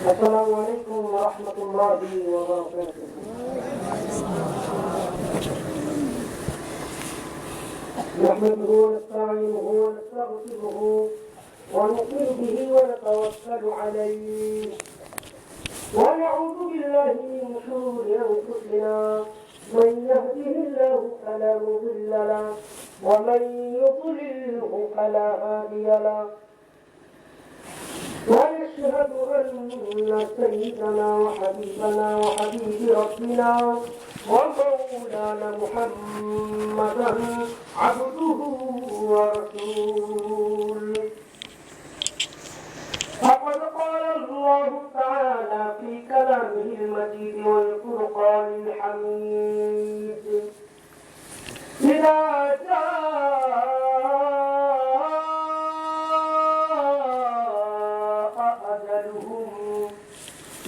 السلام عليكم ورحمة الله وبركاته. نحمده ونستعينه ونستغفره ونؤمن به ونتوكل عليه ونعوذ بالله من شرور أنفسنا من يهده الله فلا مضل له ومن يضلله فلا هادي له ونشهد أن سيدنا وحبيبنا وحبيب ربنا ومولانا محمدا عبده ورسوله. فقد قال الله تعالى في كلامه المجيد والفرقان الحميد: إذا جاء أجلهم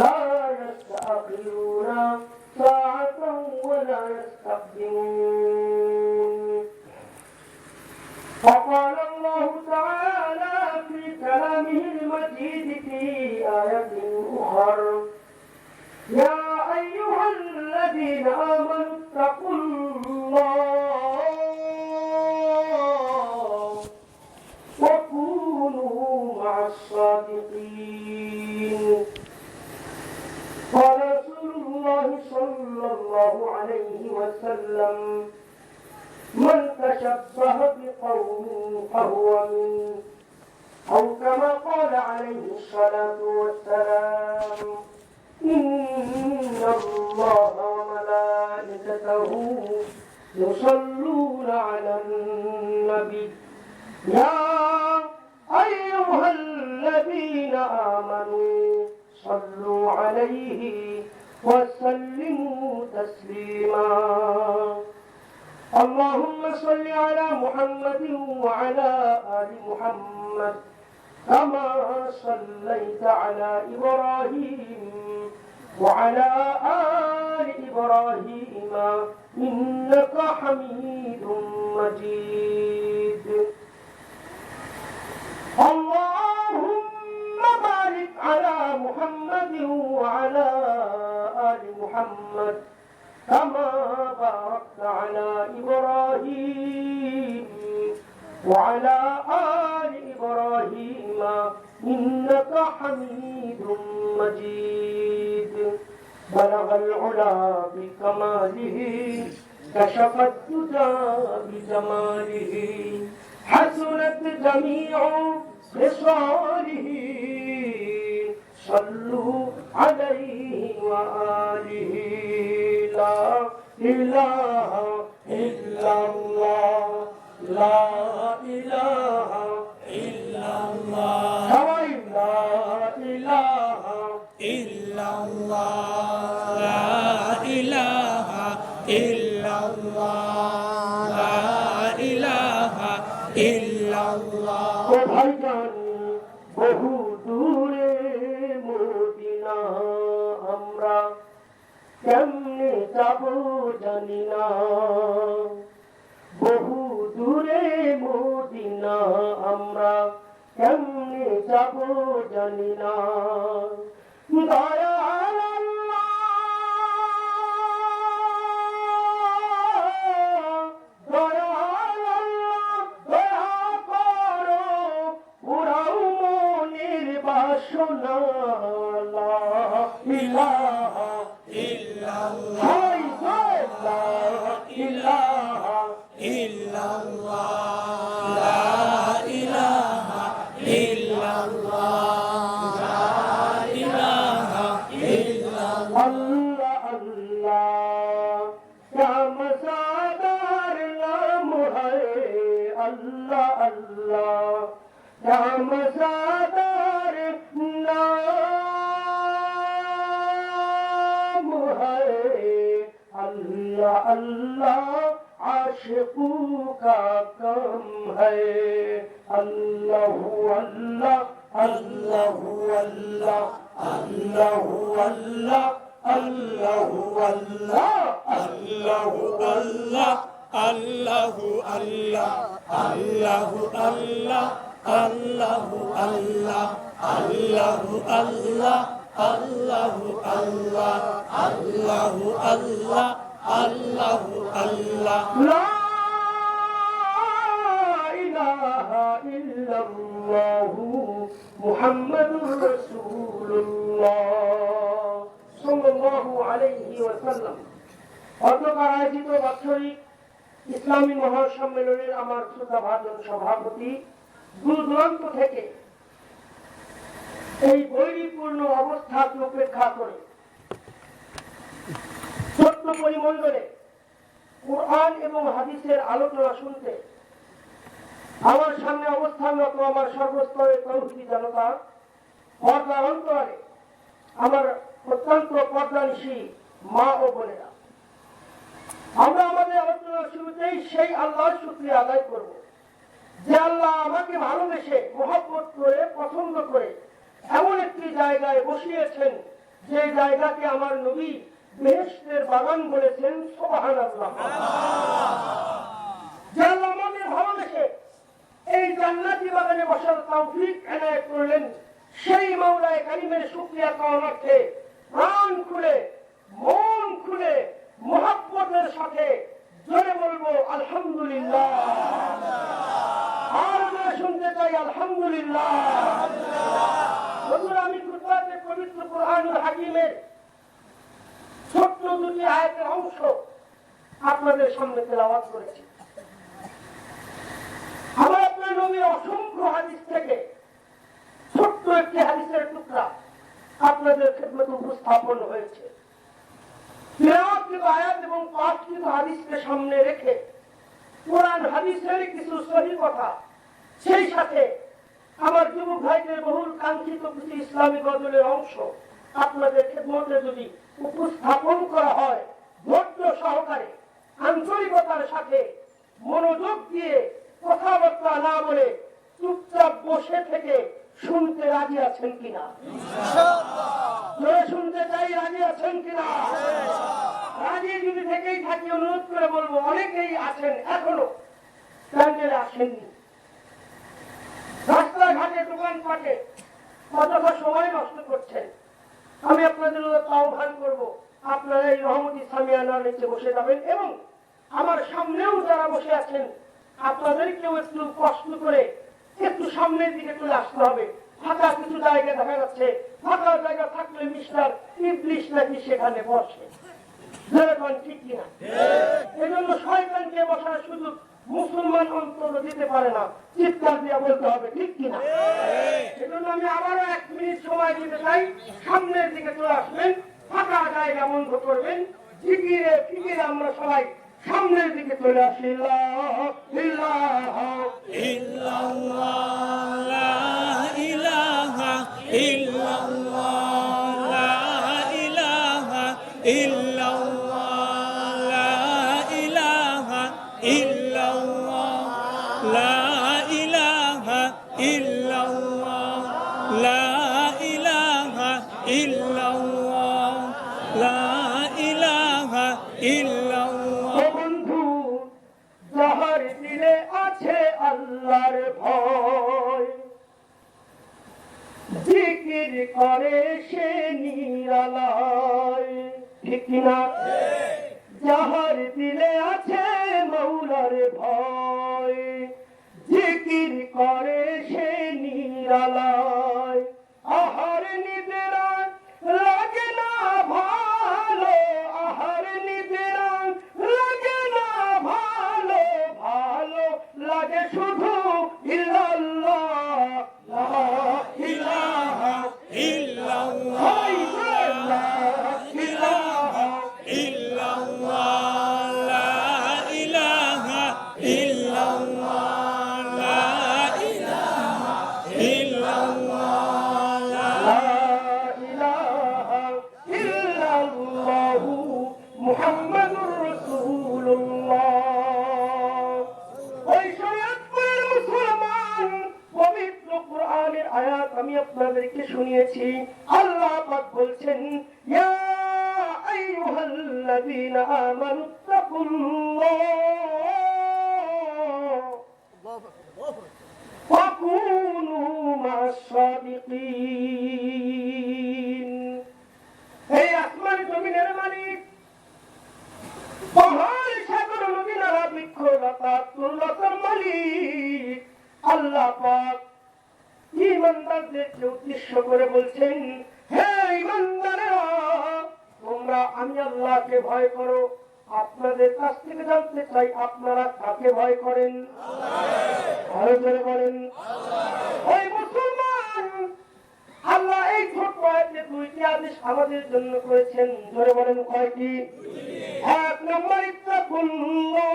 لا يستأخرون ساعة ولا يستقدمون. وقال الله تعالى في كلامه المجيد في آية أخرى: يا أيها الذين آمنوا اتقوا الله وكونوا مع الصادقين. قال رسول الله صلى الله عليه وسلم: من تشبه بقوم فهو منه، أو كما قال عليه الصلاة والسلام: إن الله وملائكته يصلون على النبي يا أيها الذين آمنوا صلوا عليه وسلموا تسليما. اللهم صل على محمد وعلى آل محمد كما صليت على إبراهيم وعلى آل إبراهيم إنك حميد مجيد. اللهم بارك على محمد وعلى آل محمد كما باركت على إبراهيم وعلى آل إبراهيم إنك حميد مجيد. بلغ العلا بكماله كشف الدجى بجماله حسنت جميع خصاله صلوا عليه وآله. لا إله إلا الله لا إله إلا الله لا إله إلا الله لا إله إلا الله لا إله إلا الله. ও ভাইজান, বহু দূরে মদিনা আমরা কেমনে যাব জানি না। বহু দূরে মদিনা আমরা কেমনে যাব জানি না। দয়াল আল্লাহ, দয়াল আল্লাহ, দয়া করো পুরাও মনের বাসনা। লা ইলাহা ইল্লাল্লাহ লা ইলাহা ইল্লাল্লাহ লা ইলাহা ইল্লাল্লাহ লা ইলাহা ইল্লাল্লাহ। আল্লাহ আল্লাহ क्या मज़ादार नाम है। अल्लाह अल्लाह क्या मज़ादार नाम है। अल्लाह अल्लाह आशिकों का कम है। अल्लाह अल्लाह अल्लाह अल्लाह अल्लाह अल्लाह अल्लाह अल्लाह अल्लाह अल्लाह अल्लाह अल्लाह अल्लाह अल्लाह अल्लाह अल्लाह अल्लाह अल्लाह আল্লাহু আল্লাহ আল্লাহু আল্লাহ আল্লাহু আল্লাহ লা ইলাহা ইল্লাল্লাহু মুহাম্মাদুর রাসূলুল্লাহ সাল্লাল্লাহু আলাইহি ওয়াসাল্লাম। গতকাল আয়োজিত বাৎসরিক ইসলামী মহাসম্মেলনের আমার শ্রদ্ধাভাজন সভাপতি দূর দূরান্ত থেকে এই বৈরীপূর্ণ অবস্থাকে উপেক্ষা করে ছোট্ট পরিমণ্ডলে কুরআন এবং হাদিসের আলোচনা শুনতে আমার সামনে অবস্থানরত আমার সর্বস্তরের তৌহিদি জনতা, পর্দার অন্তরে আমার অত্যন্ত পর্দানিশী মা ও বোনেরা, আমরা আমাদের আলোচনার শুরুতেই সেই আল্লাহর শুকরিয়া আদায় করব যে আল্লাহ আমাকে ভালোবেসে মহব্বত করে পছন্দ করে এমন একটি জায়গায় বসিয়েছেন যে জায়গাকে আমার নবী বেহেশতের বাগান বলেছেন। সুবহানাল্লাহ। যে আল্লাহ আমাদের ভালোবেসে এই জান্নাতি বাগানে বসার তৌফিক এনায়েত করলেন, সেই মাওলায়ে কারীমের শুকরিয়া করার অর্থে প্রাণ খুলে মন খুলে মহব্বতের সাথে জোরে বলবো আলহামদুলিল্লাহ। আর আমরা শুনতে চাই আলহামদুলিল্লাহ। বন্ধুরা, আমি খুতবাতে পবিত্র কুরআনুল হাকিমের ছোট্ট দুটি আয়াতের অংশ আপনাদের সামনে তেলাওয়াত করেছি। আমার আপনার নবীর অসংখ্য হাদিস থেকে ছোট্ট একটি হাদিসের টুকরা আপনাদের খেদমতে উপস্থাপন হয়েছে। আয়াত এবং পাঠকৃত হাদিসকে সামনে রেখে কোরআন হাদিসের কিছু সহি কথা, সেই সাথে আমার যুবক ভাইদের বহুল কাঙ্ক্ষিত কিছু ইসলামী গজলের অংশ আপনাদের খেদমতে যদি উপস্থাপন করা হয়, ধৈর্য সহকারে আন্তরিকতার সাথে মনোযোগ দিয়ে কথাবার্তা না বলে চুপচাপ বসে থেকে শুনতে রাজি আছেন কিনা? শুনতে চাই রাজি আছেন কিনা? রাজি যদি থেকেই থাকি অনুরোধ করে বলবো, অনেকেই আছেন এখনো প্যান্ডেলে আসেননি, রাস্তাঘাটে দোকানপাটে অযথা সময় নষ্ট করছেন। আমি আপনাদের আহ্বান করবো, আপনারা এই রহমতি সামিয়ানার নিচে বসে যাবেন এবং আমার সামনেও যারা বসে আছেন আপনাদেরকেও একটু কষ্ট করে একটু সামনের দিকে চলে আসতে হবে। ফাঁকা কিছু জায়গা দেখা যাচ্ছে, ফাঁকা জায়গা থাকলে মিস্টার ইবলিশ নাকি সেখানে বসে, ঠিক কিনা? এই জন্য শয়তানকে বসার সুযোগ মুসলমান অন্তত দিতে পারে না, চিৎকার দিয়ে বলতে হবে, ঠিক কিনা? সেজন্য আমি আবারও 1 মিনিট সময় দিতে চাই। সামনের দিকে চলে আসবেন, ফাঁকা জায়গা বন্ধ করবেন, জিকিরে ফিকিরে আমরা সবাই সামনের দিকে চলে আসি। লা ইলাহা ইল্লাল্লাহ লা ইলাহা ইল্লাল্লাহ লা ইলাহা ইল্লাল্লাহ লা ইলাহা ইল্লাল্লাহ লা ইলাহা ইল্লাল্লাহ লা ইলাহা ইল্লাল্লাহ লা ইলাহা ইল্লাল্লাহ। বন্ধু, যাহার দিলে আছে আল্লাহর ভয়, জিকির করে সে নিরালায়, ঠিক কিনা? যাহার দিলে আছে মৌলার ভয়, জিকির করে সে নিরালায়, আহার নিদেরা লাগে না ভালো, আহার নিদেরা লাগে না ভালো, ভালো লাগে শুধু ইল্লাল্লাহ লা ইলাহা ইল্লাল্লাহ লা ইলাহা ইল্লাল্লাহ লা ইলাহা ইল্লাল্লাহ লা ইলাহা ইল্লাল্লাহ লা ইলাহা ইল্লাল্লাহু মুহাম্মাদুর রাসূলুল্লাহ। ওই শরীয়তপুরের মুসলমান পবিত্র কুরআনের আয়াত আমি আপনাদেরকে শুনিয়েছি। আল্লাহ পাক বলছেন, ইয়া আইয়ুহাল্লাযীনা আমানু তাকুল্লাহ ওয়া কুনু মা'আস-সাদিকিন। সাতাতুল্লাহর মালিক আল্লাহ পাক ঈমানদারদেরকে উদ্দেশ্য করে বলছেন, হে ঈমানদারেরা, তোমরা আমি আল্লাহকে ভয় করো। আপনাদের কাছ থেকে জানতে চাই, আপনারা কাকে ভয় করেন? আরো জোরে বলেন। ওই মুসলমান, আল্লাহ এই ছোট্ট আয়াতে দুইটি আদেশ আমাদের জন্য করেছেন। জোরে বলেন কয়টি? এক নম্বর, ইত্তাকুল্লাহ,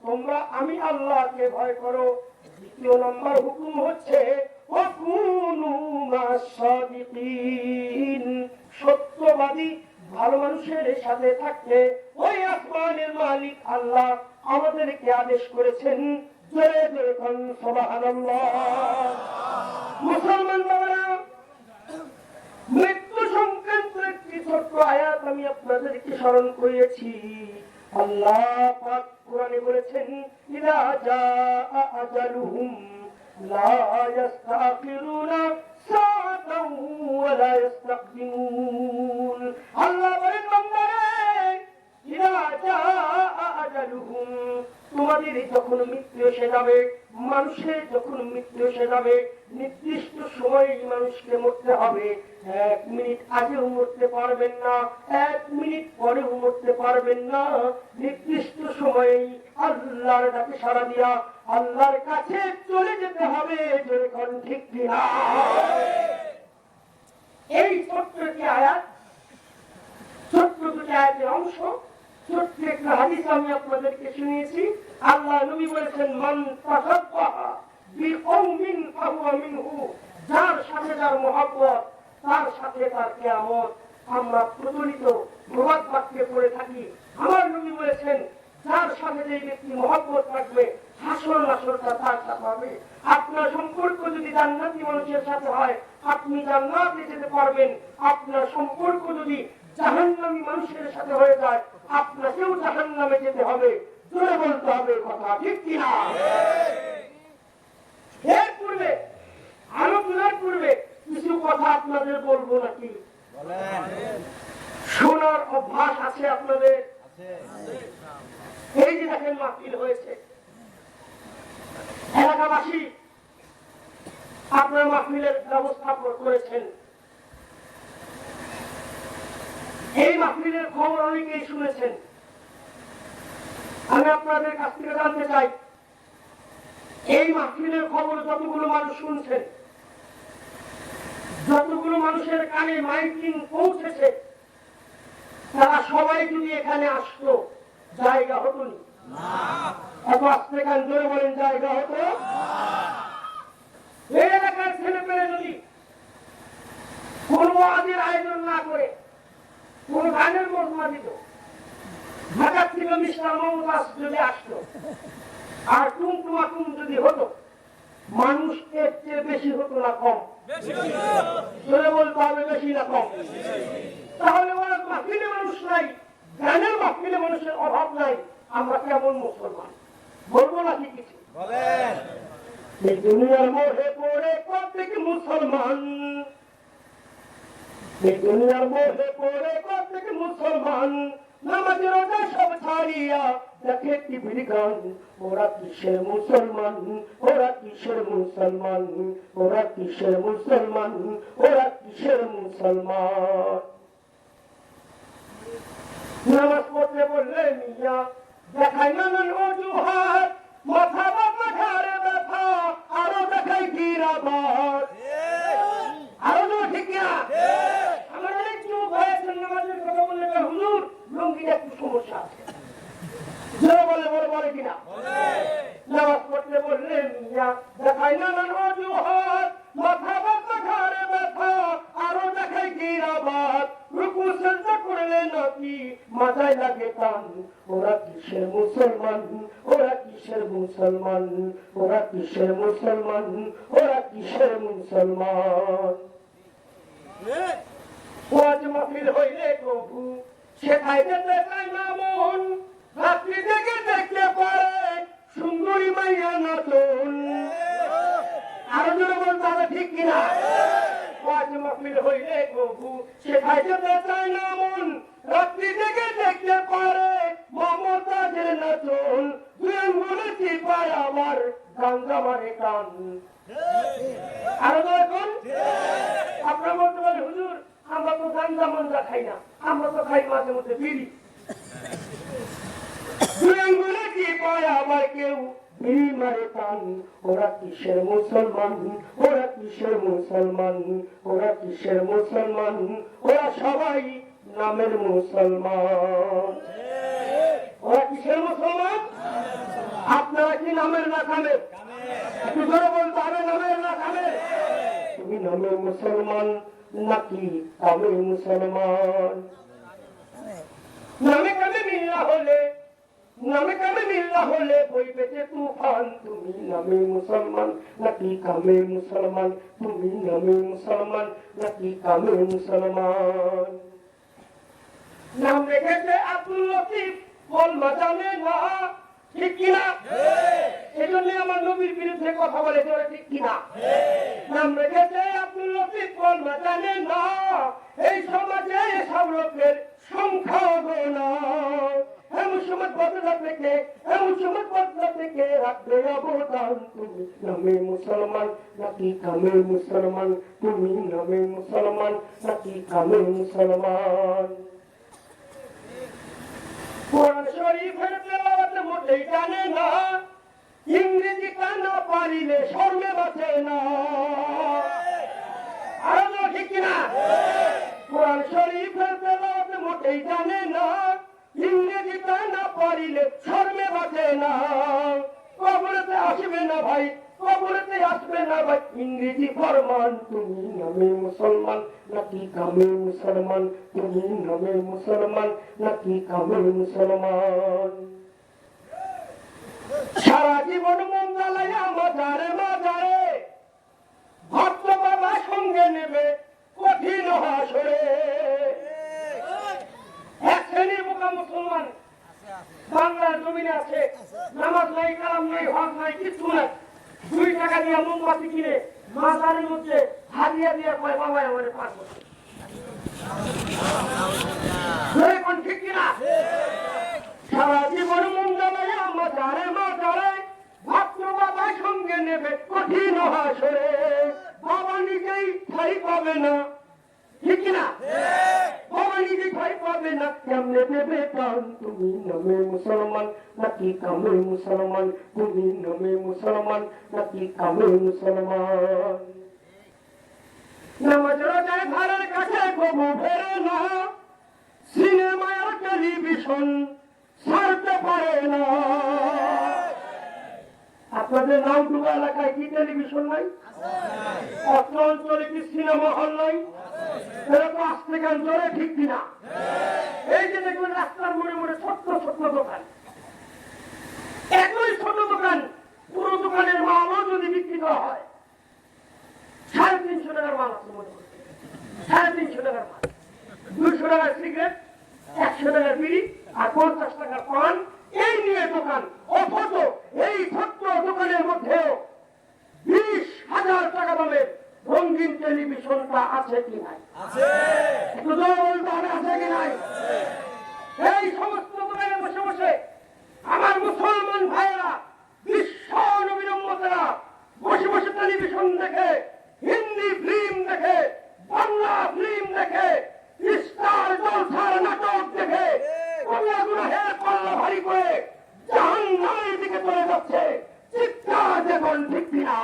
তোমরা আমি আল্লাহকে ভয় করো। দ্বিতীয় নম্বর হুকুম হচ্ছে ওয়াকুনু মাস-সাদিকিন, সত্যবাদী ভালো মানুষের সাথে থাকতে ওই আসমানের মালিক আল্লাহ আমাদেরকে আদেশ করেছেন। জোরে জোরে বলুন সুবহানাল্লাহ। মুসলমান বাবারা, মৃত্যু সংক্রান্ত একটি ছোট্ট আয়াত আমি আপনাদেরকে স্মরণ করিয়েছি। আল্লাহ পাক কোরআনে বলেছেন, ইযা জাআ আজালুহুম লা ইস্তাখিরুনা সাআতাও ওয়া লা ইস্তাকদিমুন। আল্লাহ বলেন, বান্দারে, ইযা জাআ আজালুহুম, তোমাদের যখন মৃত্যু এসে যাবে, মানুষের যখন মৃত্যু এসে যাবে, নির্দিষ্ট সময়ে মানুষকে মরতে হবে। 1 মিনিট আগেও মরতে পারবেন না, 1 মিনিট পরেও মরতে পারবেন না। নির্দিষ্ট সময়ে আল্লাহর ডাকে সাড়া দিয়া আল্লাহর কাছে চলে যেতে হবে। যখন ঠিক কিনা? এই ছোট্ট একটি আয়াত, ছোট্ট দুটি আয়াতের অংশ, ছোট্ট একটা হাদিস আমি আপনাদেরকে শুনিয়েছি। আল্লাহ নবী বলেছেন, মান তাসাব্বাহা বিকওমিন ফাহুয়া মিনহু, যার সাথে যার মহব্বত তার সাথে তার কিয়ামত। আমরা প্রচলিত প্রবাদ বাক্যে পড়ে থাকি, আমার নবী বলেছেন, যার সাথে যে ব্যক্তি মহব্বত থাকবে, হাসর নাসরটা তার সাথে হবে। আপনার সম্পর্ক যদি জান্নাতি মানুষের সাথে হয়, আপনি জান্নাতে যেতে পারবেন। আপনার সম্পর্ক যদি জাহান্নামী মানুষের সাথে হয়ে যায়, আপনাকেও জাহান্নামে যেতে হবে। জোরে বলতে হবে কথা, ঠিক কিনা? এর পূর্বে, আলোচনার পূর্বে কিছু কথা আপনাদের বলবো নাকি? শোনার অভ্যাস আছে আপনাদের? এই যে দেখেন মাহফিল হয়েছে, এলাকাবাসী আপনার মাহফিলের ব্যবস্থা করেছেন। এই মাহফিলের খবর অনেকেই শুনেছেন। আমি আপনাদের কাছ থেকে জানতে চাই, এই মাহফিলের খবর যতগুলো মানুষ শুনছেন, যতগুলো মানুষের কানে মাইকিং পৌঁছেছে, তারা সবাই যদি এখানে আসতো, জায়গা হতো না? এত আসতে কান জোরে বলেন, জায়গা হতো? এই এলাকার ছেলে পেলে যদি কোন ওয়াজের আয়োজন না করে কোন গানের মজমা দিত, ঢাকার থেকে মিস্টার মমতাজ যদি আসতো, আর টুমটুমাটুম যদি হতো, মানুষ এর চেয়ে বেশি হতো না কম? জোরে বলতে হবে, বেশি না কম? তাহলে ওরা মাহফিলে মানুষ নাই, গানের মাহফিলে মানুষের অভাব নাই, আমরা কেমন মুসলমান? বলবো নাকি কিছু? এই দুনিয়ার মোহে পড়ে কতদিক মুসলমান, এই দুনিয়ার মোহে পড়ে কতদিক মুসলমান, নামাজ রোজা সব ছাড়িয়া দেখে টিভির গান। ওরা কিসের মুসলমান, ওরা কিসের মুসলমান, ওরা কিসের মুসলমান, ওরা কিসের মুসলমান? নামাজ পড়তে বললে মিয়া দেখাই নানান অজুহাত, মাথা বাবা ঘাড়ে ব্যথা, আরো দেখাই গিরাবাদ। আরো তো ঠিক না? আমার অনেক যুবক হয়েছেন, নামাজের কথা বললে হুজুর লুঙ্গির একটু সমস্যা আছে। জোরে বলে বলে বলে কিনা? নামাজ পড়তে বললে মিয়া দেখাই নানান অজুহাত, মাথা বাবা ঘাড়ে ব্যথা, আরো দেখাই গিরাবাদ। রুকু সিজদা করলে নাকি মাথায় লাগে টান। ওরা কিসের মুসলমান, ওরা কিসের মুসলমান, ওরা কিসের মুসলমান, ওরা কিসের মুসলমান? ওয়াজ মাহফিল হইলে প্রভু সেখাই যেতে চায় না মন, রাত্রি জেগে দেখতে পারে সুন্দরী মাইয়া নতুন। আরো জোরে বলতে হবে, ঠিক কিনা? ওয়াজ মাহফিল হইলে প্রভু সেখাই যেতে চায় না মন, রাত্রি জেগে দেখতে পারে মমতাজের নাচন, দুই আঙ্গুলে টিপায় আমার গাঞ্জা মারে টান। আরো এখন আপনারা বলতে পারেন হুজুর আমরা তো গাঞ্জা মাঞ্জা খাই না, আমরা তো খাই মাঝে মধ্যে বিড়ি। দুই আঙ্গুলে টিপায় আমার কেউ বিড়ি মারে টান। ওরা কিসের মুসলমান, ওরা কিসের মুসলমান, ওরা কিসের মুসলমান, ওরা সবাই নামের মুসলমান। ওরা কিসের মুসলমান? আপনারা কি নামের না খামের? একটু ধরে বলতে হবে নামের না খামের। তুমি নামের মুসলমান নাকি কামের মুসলমান? নামে কামে মিল্লা হলে, নামে কামে মিল্লা হলে বই পেতে তুফান। তুমি নামে মুসলমান নাকি কামে মুসলমান, তুমি নামে মুসলমান নাকি কামে মুসলমান। নাম রেখেছে আব্দুল লতিফ, কলমা জানে না, ঠিক কিনা? এই জন্য আমার নবীর বিরুদ্ধে কথা বলে, ঠিক কিনা? নাম রেখেছে আব্দুল লতিফ, কলমা জানে না। এই সমাজে এসব লোকের সংখ্যা গোনা। এমন সমাজ বদলা থেকে, এমন সমাজ বদলা থেকে রাখবে অবদান। তুমি নামে মুসলমান নাকি কামে মুসলমান, তুমি নামে মুসলমান নাকি কামে মুসলমান। কোরআন শরীফের তেলাওয়াত মোটেই জানে না, ইংরেজি না পারিলে শর্মে বাঁচে না। আরো ঠিক কিনা? কোরআন শরীফের তেলাওয়াত মোটেই জানে না, ইংরেজি না পারিলে শর্মে বাঁচে না। কবরেতে আসবে না ভাই, কবরেতে আসবে না ভাই ইংরেজি ফরমান। তুমি নামে মুসলমান নাকি কামে মুসলমান, তুমি নামে মুসলমান নাকি কামে মুসলমান। সারা জীবন মন জ্বালাইয়া মাজারে মাজারে, ভক্ত বাবা সঙ্গে নেবে কঠিন হাসরে। এক শ্রেণীর বোকা মুসলমান বাংলার জমিনে আছে, নামাজ নাই, কালাম নাই, হজ নাই, কিছু নাই। 2 টাকা দিয়ে মোমবাতি কিনে মাজারের মধ্যে হারিয়ে দিয়ে কয় বাবা আমারে পার করছে। ঠিক কিনা? সারা জীবন মন জ্বালাইয়া মাজারে মাজারে, ভক্ত বাবা সঙ্গে নেবে কঠিন হাসরে। বাবা নিজেই ঠাই পাবে না, ঠিক কিনা? বাবা নিজে ঠাই পাবে না, কেমনে দেবে প্রাণ। তুমি নামে মুসলমান নাকি কামে মুসলমান, তুমি নামে মুসলমান নাকি কামে মুসলমান। নামাজ রোজায় ঘরের কাছে কবু ফেরে না, সিনেমায় টেলিভিশন ছাড়তে পারে না। আপনাদের নামটুকু এলাকায় কি টেলিভিশন নাই? অত্র অঞ্চলে কি সিনেমা হল নাই? এরকম আসতে গান জোরে ঠিক কিনা? এই যে দেখবেন রাস্তার মোড়ে মোড়ে ছোট্ট ছোট্ট দোকান, একই ছোট দোকান, পুরো দোকানের মালও যদি বিক্রি করা হয় 350 টাকার মাল আছে, মনে করছে 350 টাকার মাল, 200 টাকার সিগারেট, 100 টাকার বিড়ি আর 50 টাকার পান, এই নিয়ে দোকান। অথচ এই ছোট্ট দোকানের মধ্যেও 20,000 টাকা দামের রঙিন টেলিভিশনটা আছে কি নাই? একটু জোরে বলতে হবে, আছে কি নাই? এই সমস্ত দোকানে বসে বসে আমার মুসলমান ভাইয়েরা, বিশ্ব নবীর উম্মতেরা বসে বসে টেলিভিশন দেখে, হিন্দি ফিল্ম দেখে, বাংলা ফিল্ম দেখে, স্টার জলসার নাটক দেখে কবিরা গুনাহের পাল্লা ভারী করে জাহান্নামের দিকে চলে যাচ্ছে। চিৎকার দেখুন ঠিক কিনা?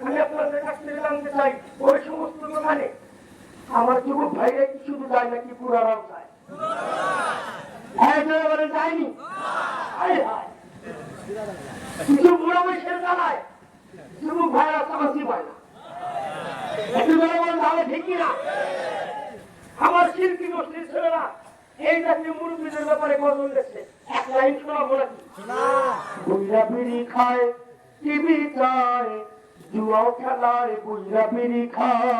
আমি আপনাদের কাছ থেকে জানতে চাই, ওই সমস্ত দোকানে আমার যুবক ভাইরা কি শুধু যায় নাকি পুরারাও যায়? একেবারে যায়নি। কিছু বুড়া বয়সের জ্বালায় যুবক ভাইরা চাষি পায় না। একটু বলে বলেন তাহলে ঠিক কিনা? আমার শিল্পী গোষ্ঠীর ছেলেরা এই জাতীয় মুরব্বীদের ব্যাপারে গজল দেখছে, এক লাইন শোনাবো নাকি? বুইরা বিড়ি খায়, টিভি চায়, জুয়াও খেলায়, বুইরা বিড়ি খায়।